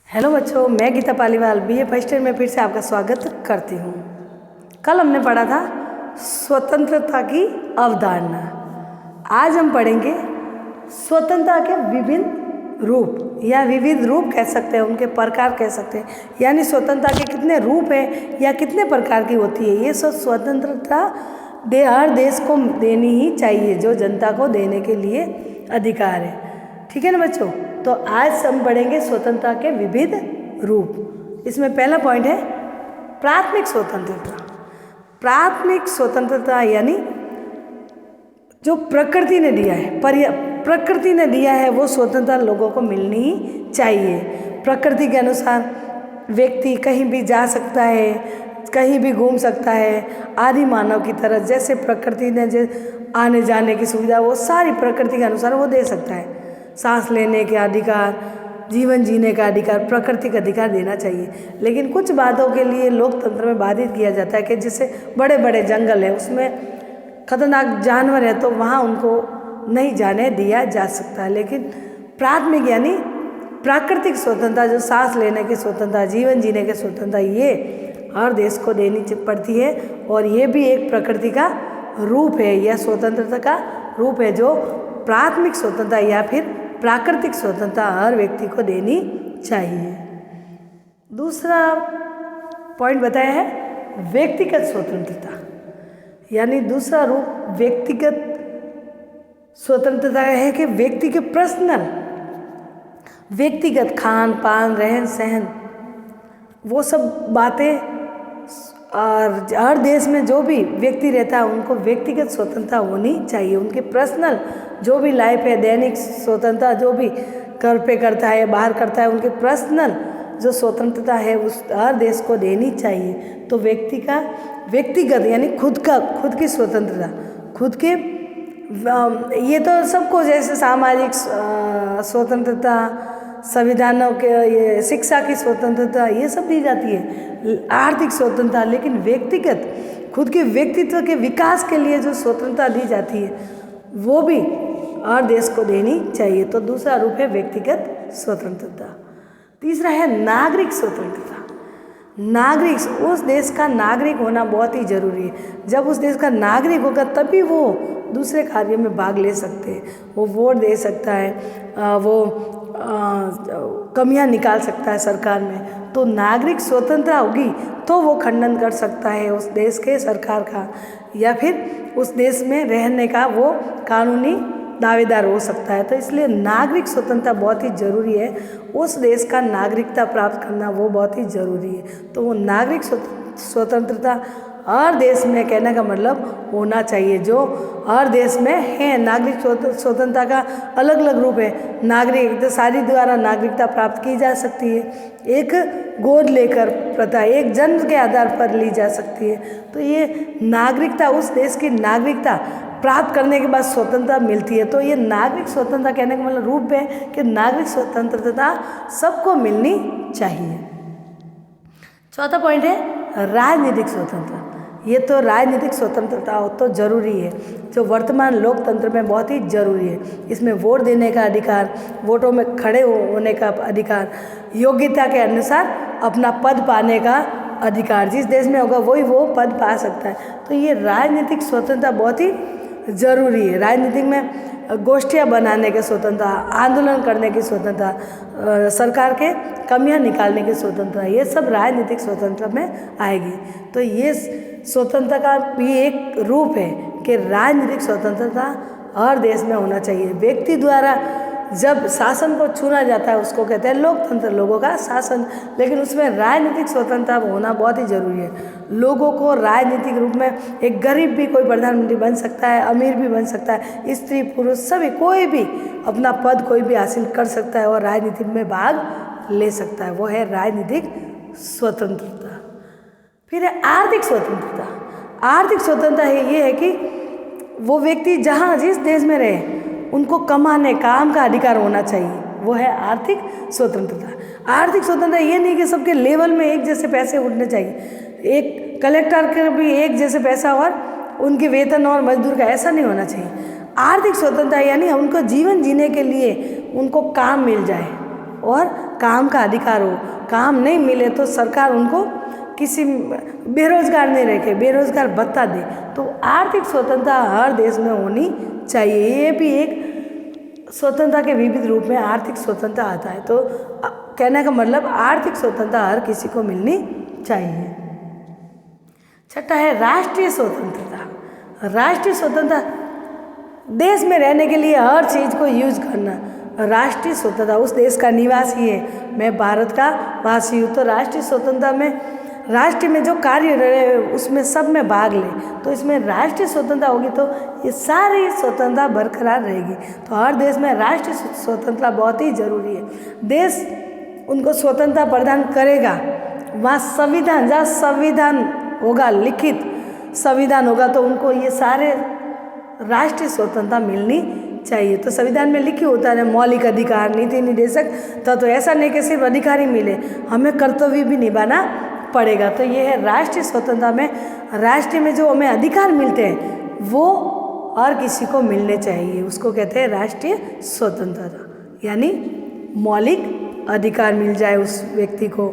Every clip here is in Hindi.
हेलो बच्चों, मैं Geeta Paliwal B A first year में फिर से आपका स्वागत करती हूँ। कल हमने पढ़ा था स्वतंत्रता की अवधारणा। आज हम पढ़ेंगे स्वतंत्रता के विभिन्न रूप या विविध रूप कह सकते हैं, उनके प्रकार कह सकते हैं, यानी स्वतंत्रता के कितने रूप हैं या कितने प्रकार की होती है। ये सब स्वतंत्रता हर देश को देनी ही चाहिए, जो जनता को देने के लिए अधिकार है। ठीक है ना बच्चों? तो आज हम पढ़ेंगे स्वतंत्रता के विविध रूप। इसमें पहला पॉइंट है प्राथमिक स्वतंत्रता। प्राथमिक स्वतंत्रता यानी जो प्रकृति ने दिया है, प्रकृति ने दिया है, वो स्वतंत्रता लोगों को मिलनी ही चाहिए। प्रकृति के अनुसार व्यक्ति कहीं भी जा सकता है, कहीं भी घूम सकता है, आदि मानव की तरह। जैसे प्रकृति ने जो आने जाने की सुविधा, वो सारी प्रकृति के अनुसार वो दे सकता है। सांस लेने के अधिकार, जीवन जीने का अधिकार, प्राकृतिक अधिकार देना चाहिए। लेकिन कुछ बातों के लिए लोकतंत्र में बाधित किया जाता है कि जैसे बड़े बड़े जंगल है, उसमें खतरनाक जानवर है, तो वहाँ उनको नहीं जाने दिया जा सकता है। लेकिन प्राथमिक यानी प्राकृतिक स्वतंत्रता, जो सांस लेने की स्वतंत्रता, जीवन जीने की स्वतंत्रता, ये हर देश को देनी पड़ती है। और ये भी एक प्रकृति का रूप है या स्वतंत्रता का रूप है, जो प्राथमिक स्वतंत्रता या फिर प्राकृतिक स्वतंत्रता हर व्यक्ति को देनी चाहिए। दूसरा पॉइंट बताया है व्यक्तिगत स्वतंत्रता, यानी दूसरा रूप व्यक्तिगत स्वतंत्रता है कि व्यक्ति के पर्सनल व्यक्तिगत खान पान, रहन सहन, वो सब बातें, और हर देश में जो भी व्यक्ति रहता है उनको व्यक्तिगत स्वतंत्रता होनी चाहिए। उनके पर्सनल जो भी लाइफ है, दैनिक स्वतंत्रता जो भी घर पे करता है, बाहर करता है, उनके पर्सनल जो स्वतंत्रता है उस हर देश को देनी चाहिए। तो व्यक्ति का व्यक्तिगत यानी खुद की स्वतंत्रता, खुद के, ये तो सबको, जैसे सामाजिक स्वतंत्रता, संविधानों के, ये शिक्षा की स्वतंत्रता, ये सब दी जाती है, आर्थिक स्वतंत्रता। लेकिन व्यक्तिगत खुद के व्यक्तित्व के विकास के लिए जो स्वतंत्रता दी जाती है, वो भी हर देश को देनी चाहिए। तो दूसरा रूप है व्यक्तिगत स्वतंत्रता। तीसरा है नागरिक स्वतंत्रता। नागरिक, उस देश का नागरिक होना बहुत ही जरूरी है। जब उस देश का नागरिक होगा तभी वो दूसरे कार्य में भाग ले सकते हैं। वो वोट दे सकता है, वो कमियां निकाल सकता है सरकार में। तो नागरिक स्वतंत्रता होगी तो वो खंडन कर सकता है उस देश के सरकार का, या फिर उस देश में रहने का वो कानूनी दावेदार हो सकता है। तो इसलिए नागरिक स्वतंत्रता बहुत ही ज़रूरी है। उस देश का नागरिकता प्राप्त करना वो बहुत ही ज़रूरी है। तो वो नागरिक स्वतंत्रता हर देश में, कहने का मतलब होना चाहिए, जो हर देश में है। नागरिक स्वतंत्रता का अलग अलग रूप है। नागरिक तो सारी द्वारा नागरिकता प्राप्त की जा सकती है। एक गोद लेकर प्रथा, एक जन्म के आधार पर ली जा सकती है। तो ये नागरिकता, उस देश की नागरिकता प्राप्त करने के बाद स्वतंत्रता मिलती है। तो ये नागरिक स्वतंत्रता कहने का मतलब रूप है कि नागरिक स्वतंत्रता सबको मिलनी चाहिए। चौथा पॉइंट है राजनीतिक स्वतंत्रता। ये तो राजनीतिक स्वतंत्रता हो तो जरूरी है, जो वर्तमान लोकतंत्र में बहुत ही जरूरी है। इसमें वोट देने का अधिकार, वोटों में खड़े होने का अधिकार, योग्यता के अनुसार अपना पद पाने का अधिकार, जिस देश में होगा वही वो पद पा सकता है। तो ये राजनीतिक स्वतंत्रता बहुत ही ज़रूरी है। राजनीतिक में गोष्ठियाँ बनाने की स्वतंत्रता, आंदोलन करने की स्वतंत्रता, सरकार के कमियां निकालने की स्वतंत्रता, ये सब राजनीतिक स्वतंत्रता में आएगी। तो ये स्वतंत्रता का भी एक रूप है कि राजनीतिक स्वतंत्रता हर देश में होना चाहिए। व्यक्ति द्वारा जब शासन को चुना जाता है उसको कहते हैं लोकतंत्र, लोगों का शासन। लेकिन उसमें राजनीतिक स्वतंत्रता होना बहुत ही जरूरी है। लोगों को राजनीतिक रूप में, एक गरीब भी कोई प्रधानमंत्री बन सकता है, अमीर भी बन सकता है, स्त्री पुरुष सभी, कोई भी अपना पद कोई भी हासिल कर सकता है और राजनीति में भाग ले सकता है। वो है राजनीतिक स्वतंत्रता। फिर है आर्थिक स्वतंत्रता। आर्थिक स्वतंत्रता ये है कि वो व्यक्ति जहाँ जिस देश में रहे उनको कमाने, काम का अधिकार होना चाहिए। वो है आर्थिक स्वतंत्रता। आर्थिक स्वतंत्रता ये नहीं कि सबके लेवल में एक जैसे पैसे उठने चाहिए, एक कलेक्टर के भी एक जैसे पैसा और उनके वेतन और मजदूर का, ऐसा नहीं होना चाहिए। आर्थिक स्वतंत्रता यानी उनको जीवन जीने के लिए उनको काम मिल जाए, और काम का अधिकार हो। काम नहीं मिले तो सरकार उनको किसी बेरोजगार नहीं रखे, बेरोजगार भत्ता दे। तो आर्थिक स्वतंत्रता हर देश में होनी चाहिए। ये भी एक स्वतंत्रता के विविध रूप में आर्थिक स्वतंत्रता आता है। तो कहने का मतलब आर्थिक स्वतंत्रता हर किसी को मिलनी चाहिए। छठा है राष्ट्रीय स्वतंत्रता। राष्ट्रीय स्वतंत्रता देश में रहने के लिए हर चीज़ को यूज करना। राष्ट्रीय स्वतंत्रता उस देश का निवासी है, मैं भारत का वासी हूँ, तो राष्ट्रीय स्वतंत्रता में राष्ट्र में जो कार्य रहे उसमें सब में भाग ले, तो इसमें राष्ट्रीय स्वतंत्रता होगी तो ये सारी स्वतंत्रता बरकरार रहेगी। तो हर देश में राष्ट्रीय स्वतंत्रता बहुत ही जरूरी है। देश उनको स्वतंत्रता प्रदान करेगा वहाँ संविधान, जहाँ संविधान होगा, लिखित संविधान होगा, तो उनको ये सारे राष्ट्रीय स्वतंत्रता मिलनी चाहिए। तो संविधान में लिखी होता है मौलिक अधिकार, नीति निर्देशक तो ऐसा नहीं कि सिर्फ अधिकार ही मिले, हमें कर्तव्य भी निभाना पड़ेगा। तो ये है राष्ट्रीय स्वतंत्रता में, राष्ट्र में जो हमें अधिकार मिलते हैं वो हर किसी को मिलने चाहिए, उसको कहते हैं राष्ट्रीय स्वतंत्रता। यानी मौलिक अधिकार मिल जाए उस व्यक्ति को,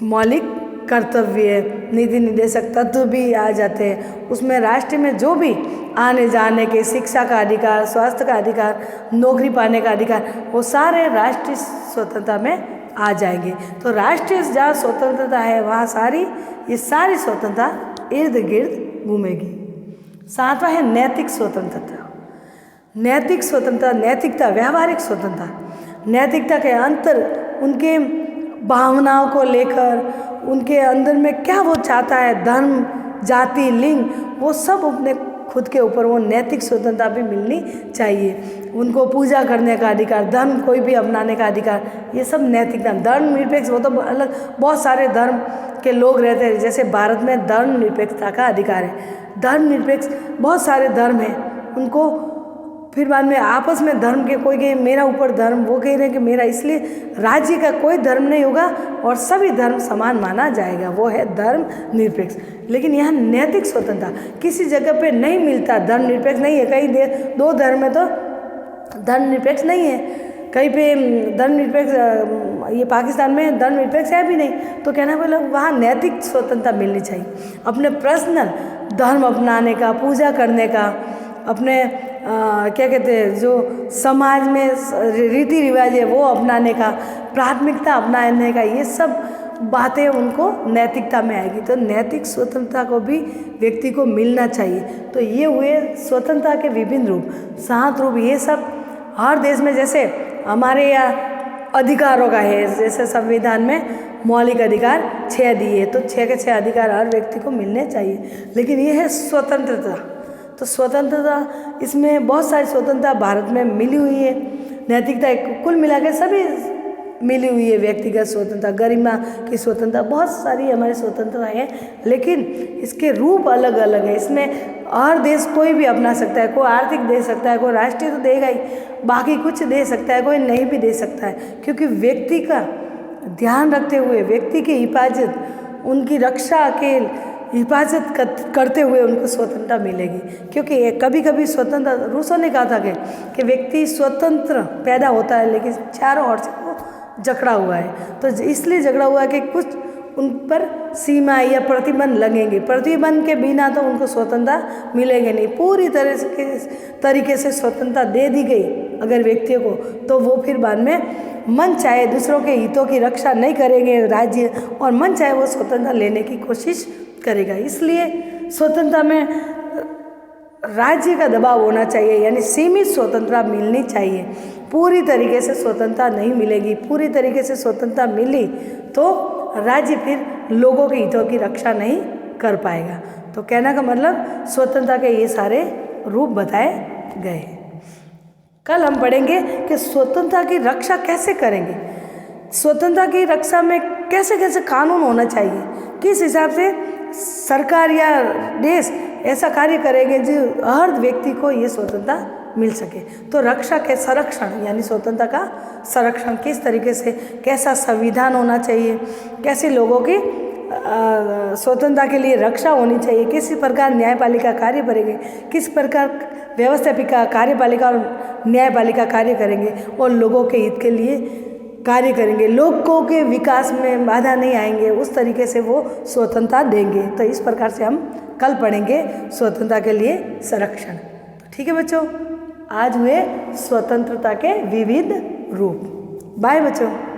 मौलिक कर्तव्य, नीति निर्देशक तत्व भी आ जाते हैं उसमें। राष्ट्र में जो भी आने जाने के, शिक्षा का अधिकार, स्वास्थ्य का अधिकार, नौकरी पाने का अधिकार, वो सारे राष्ट्रीय स्वतंत्रता में आ जाएंगे। तो राष्ट्रीय जहाँ स्वतंत्रता है वहाँ ये सारी स्वतंत्रता इर्द गिर्द घूमेगी। सातवां है नैतिक स्वतंत्रता। नैतिक स्वतंत्रता, नैतिकता, व्यावहारिक स्वतंत्रता। नैतिकता के अंतर उनके भावनाओं को लेकर, उनके अंदर में क्या वो चाहता है, धर्म, जाति, लिंग, वो सब अपने खुद के ऊपर वो नैतिक स्वतंत्रता भी मिलनी चाहिए। उनको पूजा करने का अधिकार, धर्म कोई भी अपनाने का अधिकार, ये सब नैतिकता। धर्म निरपेक्ष वो तो अलग, बहुत सारे धर्म के लोग रहते हैं, जैसे भारत में धर्म निरपेक्षता का अधिकार है। धर्म निरपेक्ष बहुत सारे धर्म हैं, उनको फिर बाद में आपस में धर्म के, कोई कहे मेरा ऊपर धर्म, वो कह रहे हैं कि मेरा, इसलिए राज्य का कोई धर्म नहीं होगा और सभी धर्म समान माना जाएगा, वो है धर्म निरपेक्ष। लेकिन यहाँ नैतिक स्वतंत्रता किसी जगह पे नहीं मिलता, धर्म निरपेक्ष नहीं है। कई दो धर्म में तो धर्म निरपेक्ष नहीं है, कहीं पे धर्म निरपेक्ष, ये पाकिस्तान में धर्म निरपेक्ष है भी नहीं। तो कहना बोला वहाँ नैतिक स्वतंत्रता मिलनी चाहिए, अपने पर्सनल धर्म अपनाने का, पूजा करने का, अपने क्या कहते हैं जो समाज में रीति रिवाज है वो अपनाने का, प्राथमिकता अपनाने का, ये सब बातें उनको नैतिकता में आएगी। तो नैतिक स्वतंत्रता को भी व्यक्ति को मिलना चाहिए। तो ये हुए स्वतंत्रता के विभिन्न रूप, 7 रूप। ये सब हर देश में, जैसे हमारे यहाँ अधिकारों का है, जैसे संविधान में मौलिक अधिकार 6 दिए, तो 6 के 6 अधिकार हर व्यक्ति को मिलने चाहिए। लेकिन ये है स्वतंत्रता। तो स्वतंत्रता, इसमें बहुत सारी स्वतंत्रता भारत में मिली हुई है। नैतिकता कुल मिला के सभी मिली हुई है, व्यक्तिगत स्वतंत्रता, गरिमा की स्वतंत्रता, बहुत सारी हमारी स्वतंत्रता है, लेकिन इसके रूप अलग अलग है। इसमें हर देश कोई भी अपना सकता है, कोई आर्थिक दे सकता है, कोई राष्ट्रीय तो देगा ही, बाकी कुछ दे सकता है, कोई नहीं भी दे सकता है, क्योंकि व्यक्ति का ध्यान रखते हुए, व्यक्ति की हिफाजत, उनकी रक्षा के हिफाजत करते हुए उनको स्वतंत्रता मिलेगी। क्योंकि कभी कभी स्वतंत्र, रूसो ने कहा था कि व्यक्ति स्वतंत्र पैदा होता है लेकिन चारों ओर से वो जकड़ा हुआ है। तो इसलिए जकड़ा हुआ है कि कुछ उन पर सीमा या प्रतिबंध लगेंगे, प्रतिबंध के बिना तो उनको स्वतंत्रता मिलेगी नहीं। पूरी तरीके से स्वतंत्रता दे दी गई अगर व्यक्तियों को, तो वो फिर बाद में मन चाहे दूसरों के हितों की रक्षा नहीं करेंगे राज्य, और मन चाहे वो स्वतंत्रता लेने की कोशिश करेगा। इसलिए स्वतंत्रता में राज्य का दबाव होना चाहिए, यानी सीमित स्वतंत्रता मिलनी चाहिए। पूरी तरीके से स्वतंत्रता नहीं मिलेगी। पूरी तरीके से स्वतंत्रता मिली तो राज्य फिर लोगों के हितों की रक्षा नहीं कर पाएगा। तो कहने का मतलब स्वतंत्रता के ये सारे रूप बताए गए। कल हम पढ़ेंगे कि स्वतंत्रता की रक्षा कैसे करेंगे, स्वतंत्रता की रक्षा में कैसे कैसे कानून होना चाहिए, किस हिसाब से सरकार या देश ऐसा कार्य करेंगे जो हर व्यक्ति को ये स्वतंत्रता मिल सके। तो रक्षा के संरक्षण, यानी स्वतंत्रता का संरक्षण किस तरीके से, कैसा संविधान होना चाहिए, कैसे लोगों की स्वतंत्रता के लिए रक्षा होनी चाहिए, किस प्रकार न्यायपालिका कार्य करेंगे, किस प्रकार व्यवस्थापिका, कार्यपालिका और न्यायपालिका कार्य करेंगे, और लोगों के हित के लिए कार्य करेंगे, लोगों के विकास में बाधा नहीं आएंगे, उस तरीके से वो स्वतंत्रता देंगे। तो इस प्रकार से हम कल पढ़ेंगे स्वतंत्रता के लिए संरक्षण। तो ठीक है बच्चों, आज हुए स्वतंत्रता के विविध रूप। बाय बच्चों।